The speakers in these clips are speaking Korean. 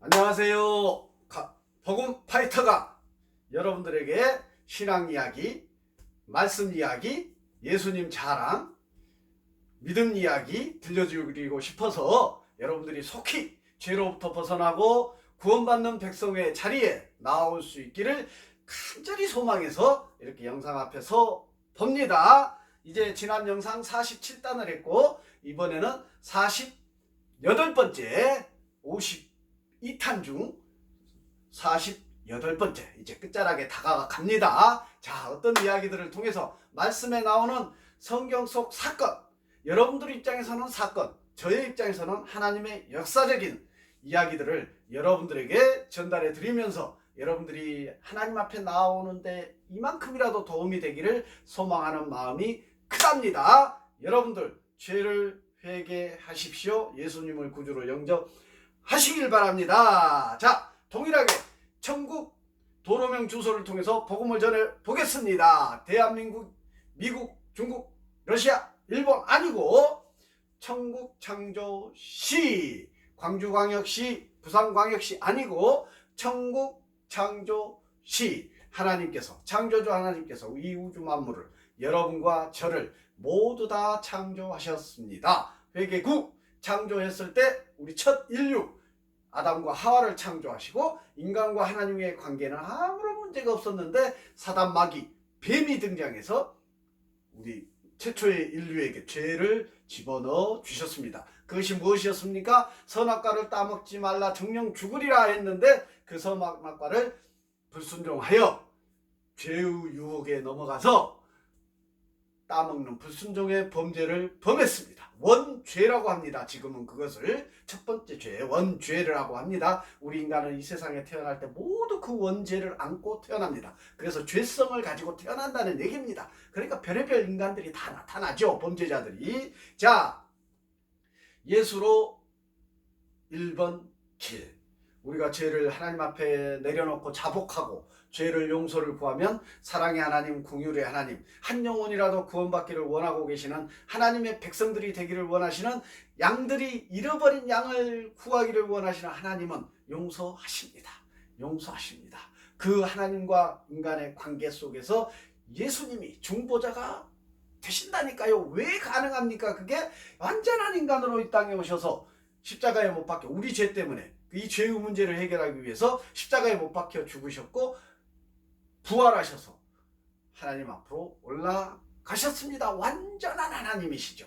안녕하세요. 복음 파이터가 여러분들에게 신앙 이야기, 말씀 이야기, 예수님 자랑, 믿음 이야기 들려드리고 싶어서 여러분들이 속히 죄로부터 벗어나고 구원받는 백성의 자리에 나올 수 있기를 간절히 소망해서 이렇게 영상 앞에서 봅니다. 이제 지난 영상 47단을 했고 이번에는 48번째 52탄 중 48번째 이제 끝자락에 다가갑니다. 자, 어떤 이야기들을 통해서 말씀에 나오는 성경 속 사건, 여러분들 입장에서는 사건, 저의 입장에서는 하나님의 역사적인 이야기들을 여러분들에게 전달해 드리면서 여러분들이 하나님 앞에 나오는데 이만큼이라도 도움이 되기를 소망하는 마음이 크답니다. 여러분들 죄를 회개하십시오. 예수님을 구주로 영접하시길 바랍니다. 자, 동일하게 천국 도로명 주소를 통해서 복음을 전해 보겠습니다. 대한민국, 미국, 중국, 러시아, 일본 아니고 천국 창조시, 광주광역시, 부산광역시 아니고 천국 창조시, 하나님께서, 창조주 하나님께서 이 우주 만물을, 여러분과 저를 모두 다 창조하셨습니다. 회개국 창조했을 때 우리 첫 인류 아담과 하와를 창조하시고 인간과 하나님의 관계는 아무런 문제가 없었는데 사단 마귀 뱀이 등장해서 우리 최초의 인류에게 죄를 집어넣어 주셨습니다. 그것이 무엇이었습니까? 선악과를 따먹지 말라 정령 죽으리라 했는데 그 선악과를 불순종하여 죄의 유혹에 넘어가서 따먹는 불순종의 범죄를 범했습니다. 원죄라고 합니다. 지금은 그것을 첫 번째 죄, 원죄라고 합니다. 우리 인간은 이 세상에 태어날 때 모두 그 원죄를 안고 태어납니다. 그래서 죄성을 가지고 태어난다는 얘기입니다. 그러니까 별의별 인간들이 다 나타나죠. 범죄자들이. 자, 예수로 1번 길. 우리가 죄를 하나님 앞에 내려놓고 자복하고 죄를 용서를 구하면 사랑의 하나님, 긍휼의 하나님, 한 영혼이라도 구원받기를 원하고 계시는 하나님의 백성들이 되기를 원하시는, 양들이 잃어버린 양을 구하기를 원하시는 하나님은 용서하십니다. 용서하십니다. 그 하나님과 인간의 관계 속에서 예수님이 중보자가 되신다니까요. 왜 가능합니까? 그게 완전한 인간으로 이 땅에 오셔서 십자가에 못 박혀, 우리 죄 때문에 이 죄의 문제를 해결하기 위해서 십자가에 못 박혀 죽으셨고 부활하셔서 하나님 앞으로 올라가셨습니다. 완전한 하나님이시죠.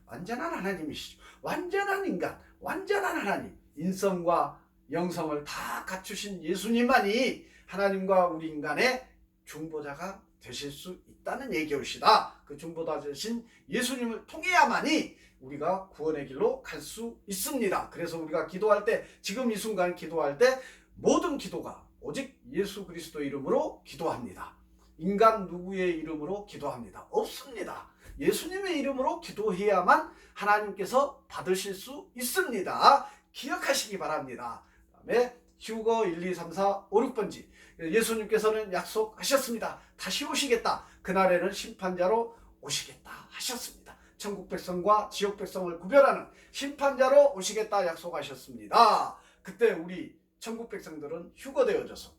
완전한 하나님이시죠. 완전한 인간, 완전한 하나님, 인성과 영성을 다 갖추신 예수님만이 하나님과 우리 인간의 중보자가 되실 수 있다는 얘기입니다. 그 중보자 되신 예수님을 통해야만이 우리가 구원의 길로 갈 수 있습니다. 그래서 우리가 기도할 때, 지금 이 순간 기도할 때 모든 기도가 오직 예수 그리스도 이름으로 기도합니다. 인간 누구의 이름으로 기도합니다. 없습니다. 예수님의 이름으로 기도해야만 하나님께서 받으실 수 있습니다. 기억하시기 바랍니다. 그 다음에 휴거 1, 2, 3, 4, 5, 6번지. 예수님께서는 약속하셨습니다. 다시 오시겠다. 그날에는 심판자로 오시겠다 하셨습니다. 천국 백성과 지옥 백성을 구별하는 심판자로 오시겠다 약속하셨습니다. 그때 우리 천국 백성들은 휴거되어져서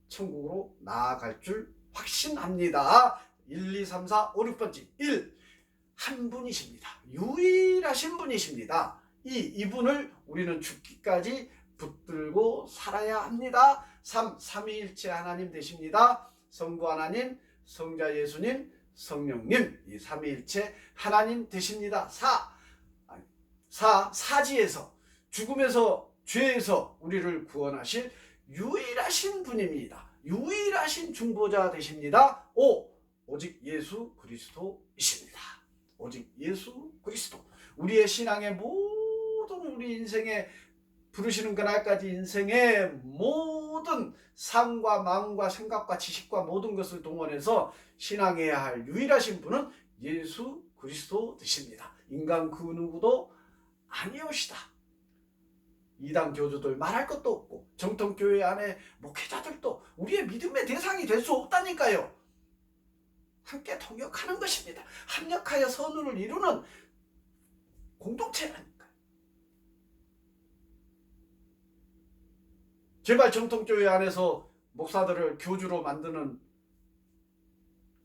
천국으로 나아갈 줄 확신합니다. 1, 2, 3, 4, 5, 6번째 1. 한 분이십니다. 유일하신 분이십니다. 이분을 우리는 죽기까지 붙들고 살아야 합니다. 3. 삼위일체 하나님 되십니다. 성부 하나님, 성자 예수님, 성령님, 이 삼위일체 하나님 되십니다. 4. 사지에서, 죽음에서, 죄에서 우리를 구원하실 유일하신 분입니다. 유일하신 중보자 되십니다. 5. 오직 예수 그리스도이십니다. 오직 예수 그리스도. 우리의 신앙의 모든, 우리 인생의 부르시는 그날까지 인생의 모든 삶과 마음과 생각과 지식과 모든 것을 동원해서 신앙해야 할 유일하신 분은 예수 그리스도 되십니다. 인간 그 누구도 아니오시다. 이단 교주들 말할 것도 없고 정통교회 안에 목회자들도 우리의 믿음의 대상이 될 수 없다니까요. 함께 통역하는 것입니다. 합력하여 선운을 이루는 공동체라니까요. 제발 정통교회 안에서 목사들을 교주로 만드는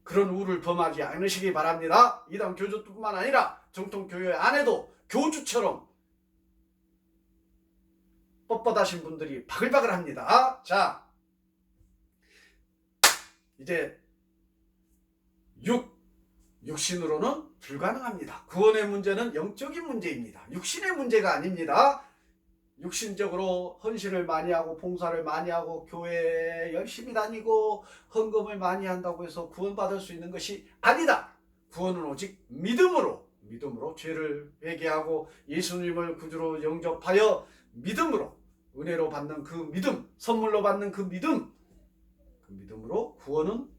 그런 우를 범하지 않으시기 바랍니다. 이단 교주뿐만 아니라 정통교회 안에도 교주처럼 뻣뻣하신 분들이 바글바글합니다. 자, 이제 육신으로는 불가능합니다. 구원의 문제는 영적인 문제입니다. 육신의 문제가 아닙니다. 육신적으로 헌신을 많이 하고 봉사를 많이 하고 교회에 열심히 다니고 헌금을 많이 한다고 해서 구원받을 수 있는 것이 아니다. 구원은 오직 믿음으로 죄를 회개하고 예수님을 구주로 영접하여 믿음으로 은혜로 받는 그 믿음, 선물로 받는 그 믿음으로 구원은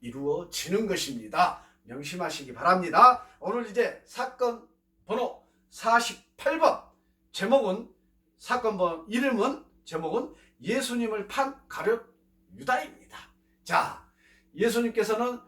이루어지는 것입니다. 명심하시기 바랍니다. 오늘 이제 사건 번호 48번 제목은 예수님을 판 가룟 유다입니다. 자, 예수님께서는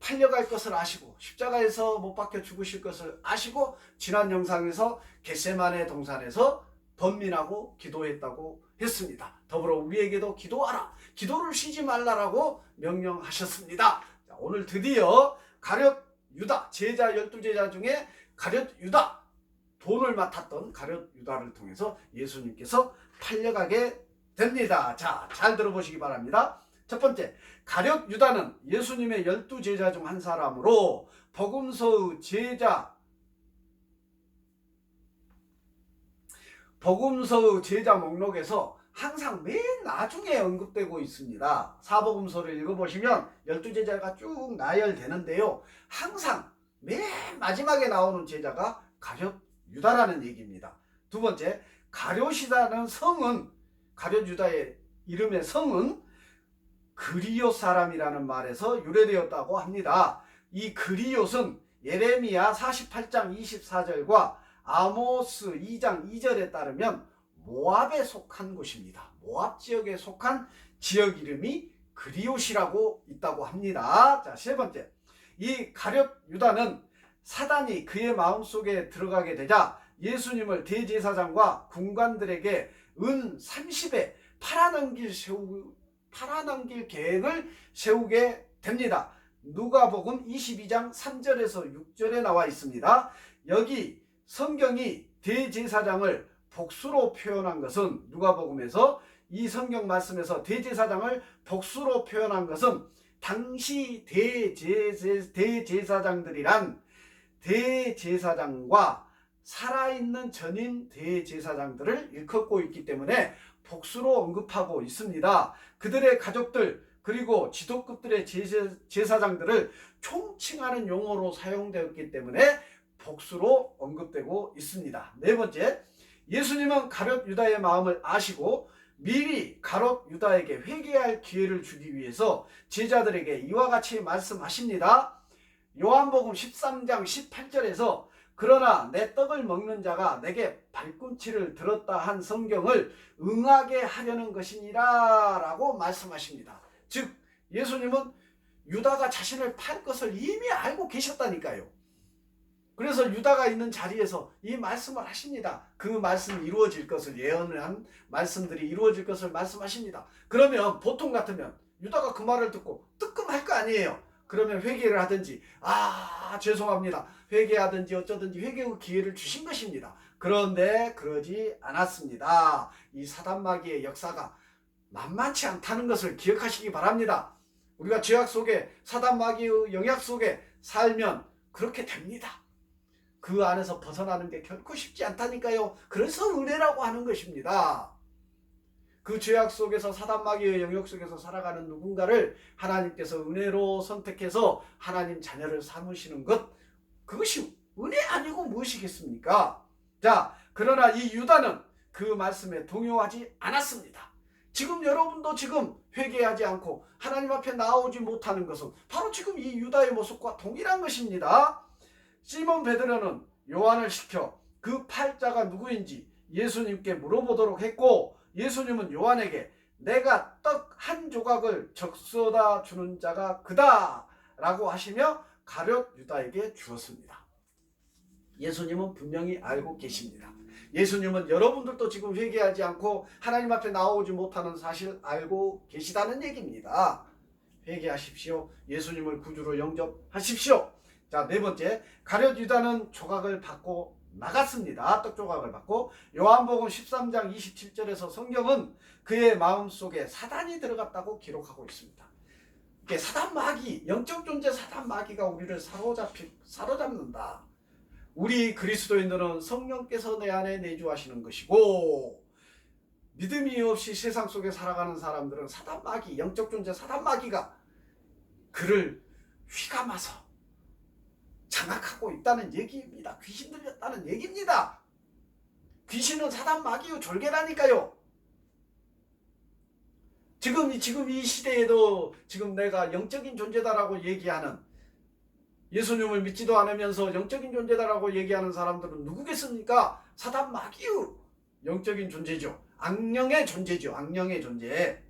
팔려갈 것을 아시고 십자가에서 못 박혀 죽으실 것을 아시고 지난 영상에서 겟세마네 동산에서 번민하고 기도했다고 했습니다. 더불어 우리에게도 기도하라, 기도를 쉬지 말라라고 명령하셨습니다. 자, 오늘 드디어 가룟 유다, 제자 12제자 중에 가룟 유다, 돈을 맡았던 가룟 유다를 통해서 예수님께서 팔려가게 됩니다. 자, 잘 들어보시기 바랍니다. 첫 번째, 가룟 유다는 예수님의 12제자 중 한 사람으로 복음서의 제자 목록에서 항상 맨 나중에 언급되고 있습니다. 사복음서를 읽어보시면 12제자가 쭉 나열되는데요. 항상 맨 마지막에 나오는 제자가 가룟 유다라는 얘기입니다. 두 번째, 가룟이라는 성은, 가룟 유다의 이름의 성은 그리옷 사람이라는 말에서 유래되었다고 합니다. 이 그리옷은 예레미야 48장 24절과 아모스 2장 2절에 따르면 모압에 속한 곳입니다. 모압 지역에 속한 지역 이름이 그리옷이라고 있다고 합니다. 자, 세 번째, 이 가룟 유다는 사단이 그의 마음속에 들어가게 되자 예수님을 대제사장과 군관들에게 은 30에 팔아넘길 계획을 세우게 됩니다. 누가복음 22장 3절에서 6절에 나와 있습니다. 여기 성경이 대제사장을 복수로 표현한 것은, 누가복음에서 이 성경 말씀에서 대제사장을 복수로 표현한 것은 당시 대제사장들이란 대제사장과 살아있는 전임 대제사장들을 일컫고 있기 때문에 복수로 언급하고 있습니다. 그들의 가족들 그리고 지도급들의 제사장들을 총칭하는 용어로 사용되었기 때문에 복수로 언급되고 있습니다. 네 번째, 예수님은 가룟 유다의 마음을 아시고 미리 가룟 유다에게 회개할 기회를 주기 위해서 제자들에게 이와 같이 말씀하십니다. 요한복음 13장 18절에서 그러나 내 떡을 먹는 자가 내게 발꿈치를 들었다 한 성경을 응하게 하려는 것이니라 라고 말씀하십니다. 즉 예수님은 유다가 자신을 팔 것을 이미 알고 계셨다니까요. 그래서 유다가 있는 자리에서 이 말씀을 하십니다. 그 말씀이 이루어질 것을, 예언한 말씀들이 이루어질 것을 말씀하십니다. 그러면 보통 같으면 유다가 그 말을 듣고 뜨끔할 거 아니에요. 그러면 회개를 하든지, 죄송합니다, 회개하든지 어쩌든지 회개의 기회를 주신 것입니다. 그런데 그러지 않았습니다. 이 사단마귀의 역사가 만만치 않다는 것을 기억하시기 바랍니다. 우리가 죄악 속에, 사단마귀의 영향 속에 살면 그렇게 됩니다. 그 안에서 벗어나는 게 결코 쉽지 않다니까요. 그래서 은혜라고 하는 것입니다. 그 죄악 속에서, 사단마귀의 영역 속에서 살아가는 누군가를 하나님께서 은혜로 선택해서 하나님 자녀를 삼으시는 것, 그것이 은혜 아니고 무엇이겠습니까? 자, 그러나 이 유다는 그 말씀에 동요하지 않았습니다. 지금 여러분도 지금 회개하지 않고 하나님 앞에 나오지 못하는 것은 바로 지금 이 유다의 모습과 동일한 것입니다. 시몬 베드로는 요한을 시켜 그 팔자가 누구인지 예수님께 물어보도록 했고, 예수님은 요한에게 내가 떡 한 조각을 적셔다 주는 자가 그다 라고 하시며 가룟 유다에게 주었습니다. 예수님은 분명히 알고 계십니다. 예수님은 여러분들도 지금 회개하지 않고 하나님 앞에 나오지 못하는 사실 알고 계시다는 얘기입니다. 회개하십시오. 예수님을 구주로 영접하십시오. 자, 네 번째, 가룟 유다는 조각을 받고 나갔습니다. 떡 조각을 받고. 요한복음 13장 27절에서 성경은 그의 마음속에 사단이 들어갔다고 기록하고 있습니다. 이게 사단 마귀, 영적 존재 사단 마귀가 우리를 사로잡는다. 우리 그리스도인들은 성령께서 내 안에 내주하시는 것이고, 믿음이 없이 세상 속에 살아가는 사람들은 사단 마귀, 영적 존재 사단 마귀가 그를 휘감아서 장악하고 있다는 얘기입니다. 귀신 들렸다는 얘기입니다. 귀신은 사단 마귀의 졸개라니까요. 지금 이 시대에도 지금 내가 영적인 존재다라고 얘기하는, 예수님을 믿지도 않으면서 영적인 존재다라고 얘기하는 사람들은 누구겠습니까? 사단 마귀의 영적인 존재죠. 악령의 존재죠. 악령의 존재.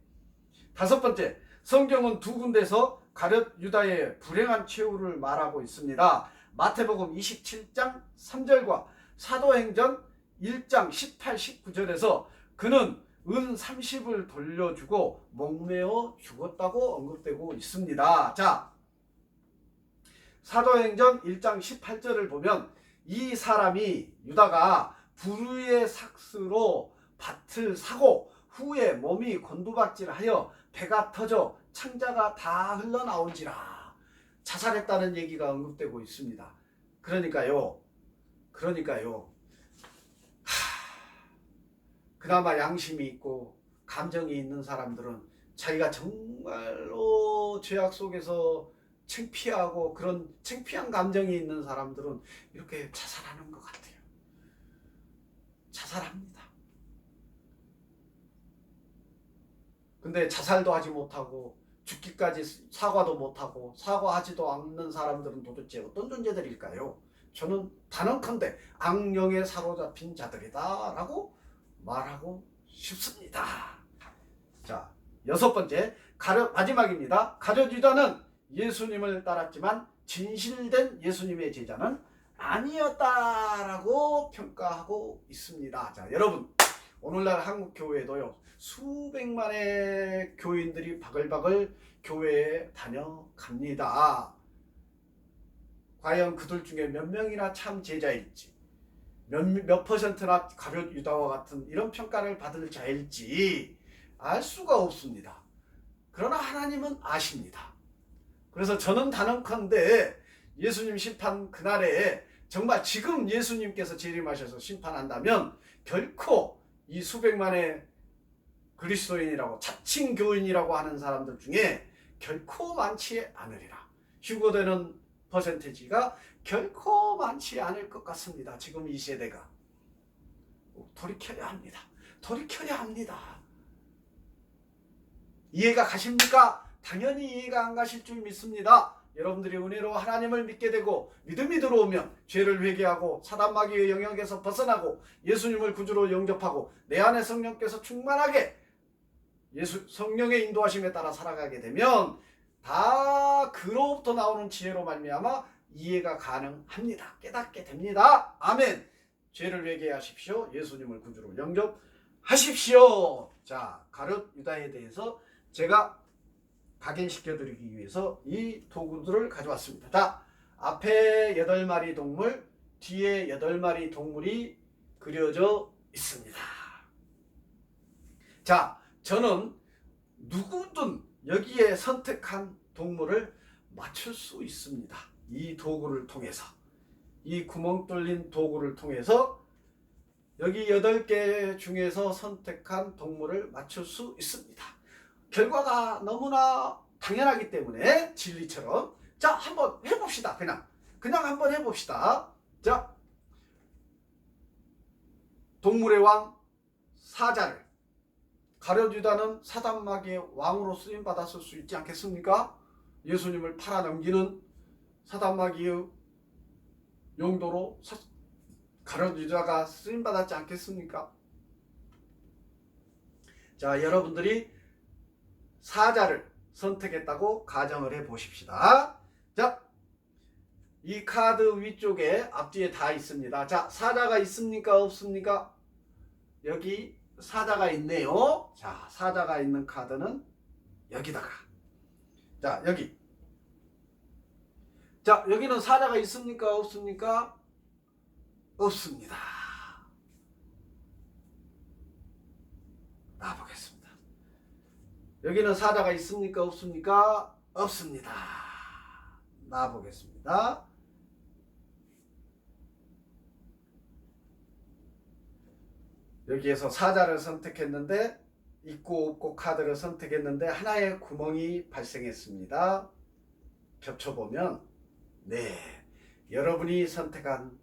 다섯 번째, 성경은 두 군데서 가룟 유다의 불행한 최후를 말하고 있습니다. 마태복음 27장 3절과 사도행전 1장 18, 19절에서 그는 은 30을 돌려주고 목매어 죽었다고 언급되고 있습니다. 자, 사도행전 1장 18절을 보면 이 사람이 유다가 불의의 삭스로 밭을 사고 후에 몸이 곤두박질하여 배가 터져 창자가 다 흘러나온지라 자살했다는 얘기가 언급되고 있습니다. 그러니까요. 그나마 양심이 있고 감정이 있는 사람들은 자기가 정말로 죄악 속에서 창피하고 그런 창피한 감정이 있는 사람들은 이렇게 자살하는 것 같아요. 자살합니다. 근데 자살도 하지 못하고 죽기까지 사과도 못하고 사과하지도 않는 사람들은 도대체 어떤 존재들일까요? 저는 단언컨대 악령에 사로잡힌 자들이다 라고 말하고 싶습니다. 자, 여섯 번째, 마지막입니다. 가룟 유다는 예수님을 따랐지만 진실된 예수님의 제자는 아니었다라고 평가하고 있습니다. 자, 여러분, 오늘날 한국 교회도요, 수백만의 교인들이 바글바글 교회에 다녀갑니다. 과연 그들 중에 몇 명이나 참 제자일지, 몇 퍼센트나 가룟 유다와 같은 이런 평가를 받을 자일지 알 수가 없습니다. 그러나 하나님은 아십니다. 그래서 저는 단언컨대 예수님 심판 그날에 정말 지금 예수님께서 재림하셔서 심판한다면 결코 이 수백만의 그리스도인이라고 자칭 교인이라고 하는 사람들 중에 결코 많지 않으리라. 휴거되는 퍼센티지가 결코 많지 않을 것 같습니다. 지금 이 세대가. 돌이켜야 합니다. 돌이켜야 합니다. 이해가 가십니까? 당연히 이해가 안 가실 줄 믿습니다. 여러분들이 은혜로 하나님을 믿게 되고 믿음이 들어오면 죄를 회개하고 사단 마귀의 영역에서 벗어나고 예수님을 구주로 영접하고 내 안에 성령께서 충만하게 성령의 인도하심에 따라 살아가게 되면 다 그로부터 나오는 지혜로 말미암아 이해가 가능합니다. 깨닫게 됩니다. 아멘. 죄를 회개하십시오. 예수님을 구주로 영접하십시오. 자, 가룟 유다에 대해서 제가 각인시켜드리기 위해서 이 도구들을 가져왔습니다. 자, 앞에 8마리 동물, 뒤에 8마리 동물이 그려져 있습니다. 자, 저는 누구든 여기에 선택한 동물을 맞출 수 있습니다. 이 도구를 통해서, 이 구멍 뚫린 도구를 통해서 여기 8개 중에서 선택한 동물을 맞출 수 있습니다. 결과가 너무나 당연하기 때문에 진리처럼. 자, 한번 해봅시다. 그냥 한번 해봅시다. 자, 동물의 왕 사자를, 가룟 유다는 사단 마귀의 왕으로 쓰임 받았을 수 있지 않겠습니까? 예수님을 팔아넘기는 사단 마귀의 용도로 가룟 유다가 쓰임 받았지 않겠습니까? 자, 여러분들이 사자를 선택했다고 가정을 해 보십시다. 자, 이 카드 위쪽에 앞뒤에 다 있습니다. 자, 사자가 있습니까? 없습니까? 여기 사자가 있네요. 자, 사자가 있는 카드는 여기다가. 자, 여기. 자, 여기는 사자가 있습니까? 없습니까? 없습니다. 놔보겠습니다. 여기는 사자가 있습니까? 없습니까? 없습니다. 놔보겠습니다. 여기에서 사자를 선택했는데 있고 없고 카드를 선택했는데 하나의 구멍이 발생했습니다. 겹쳐보면 네, 여러분이 선택한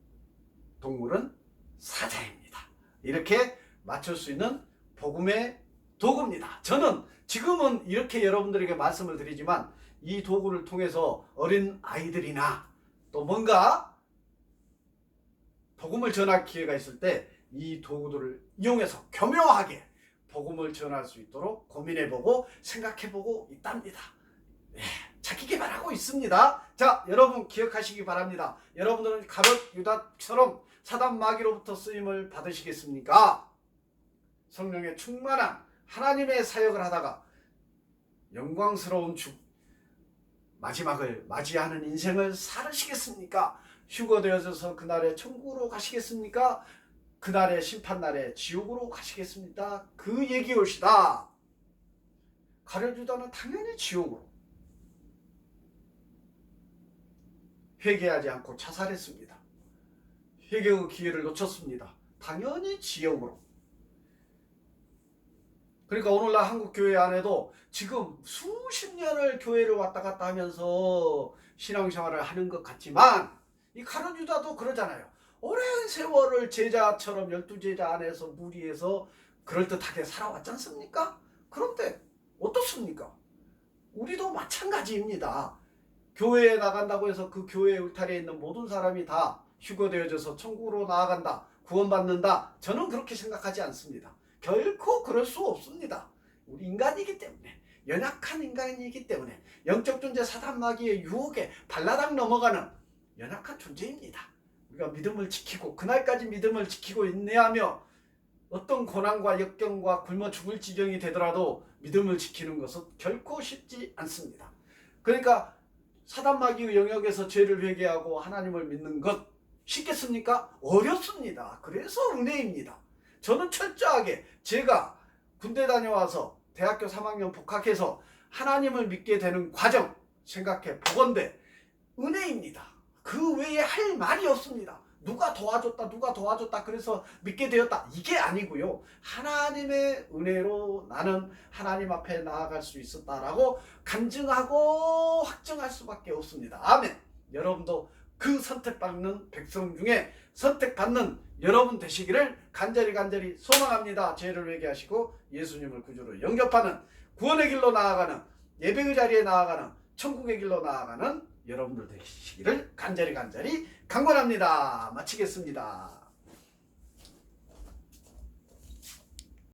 동물은 사자입니다. 이렇게 맞출 수 있는 복음의 도구입니다. 저는 지금은 이렇게 여러분들에게 말씀을 드리지만 이 도구를 통해서 어린 아이들이나 또 뭔가 복음을 전할 기회가 있을 때 이 도구들을 이용해서 교묘하게 복음을 전할 수 있도록 고민해보고 생각해보고 있답니다. 예, 자기 개발하고 있습니다. 자, 여러분 기억하시기 바랍니다. 여러분들은 가룟 유다처럼 사단 마귀로부터 쓰임을 받으시겠습니까? 성령의 충만한 하나님의 사역을 하다가 영광스러운 마지막을 맞이하는 인생을 살으시겠습니까? 휴거되어져서 그날에 천국으로 가시겠습니까? 그날의 심판날에 지옥으로 가시겠습니까? 그 얘기올시다. 가룟 유다는 당연히 지옥으로, 회개하지 않고 자살했습니다. 회개의 기회를 놓쳤습니다. 당연히 지옥으로. 그러니까 오늘날 한국 교회 안에도 지금 수십 년을 교회를 왔다 갔다 하면서 신앙생활을 하는 것 같지만 이 가룟 유다도 그러잖아요. 오랜 세월을 제자처럼 12제자 안에서 무리해서 그럴듯하게 살아왔지 않습니까? 그런데 어떻습니까? 우리도 마찬가지입니다. 교회에 나간다고 해서 그 교회 울타리에 있는 모든 사람이 다 휴거되어져서 천국으로 나아간다, 구원받는다, 저는 그렇게 생각하지 않습니다. 결코 그럴 수 없습니다. 우리 인간이기 때문에, 연약한 인간이기 때문에, 영적 존재 사단 마귀의 유혹에 발라당 넘어가는 연약한 존재입니다. 우리가 믿음을 지키고 그날까지 믿음을 지키고 인내하며 어떤 고난과 역경과 굶어 죽을 지경이 되더라도 믿음을 지키는 것은 결코 쉽지 않습니다. 그러니까 사단 마귀의 영역에서 죄를 회개하고 하나님을 믿는 것 쉽겠습니까? 어렵습니다. 그래서 은혜입니다. 저는 철저하게 제가 군대 다녀와서 대학교 3학년 복학해서 하나님을 믿게 되는 과정 생각해 보건대 은혜입니다. 그 외에 할 말이 없습니다. 누가 도와줬다 그래서 믿게 되었다, 이게 아니고요. 하나님의 은혜로 나는 하나님 앞에 나아갈 수 있었다라고 간증하고 확증할 수밖에 없습니다. 아멘. 여러분도 그 선택받는 백성 중에 선택받는 여러분 되시기를 간절히 소망합니다. 죄를 회개하시고 예수님을 구주로 영접하는, 구원의 길로 나아가는, 예배의 자리에 나아가는, 천국의 길로 나아가는 여러분들 되시기를 간절히 강권합니다. 마치겠습니다.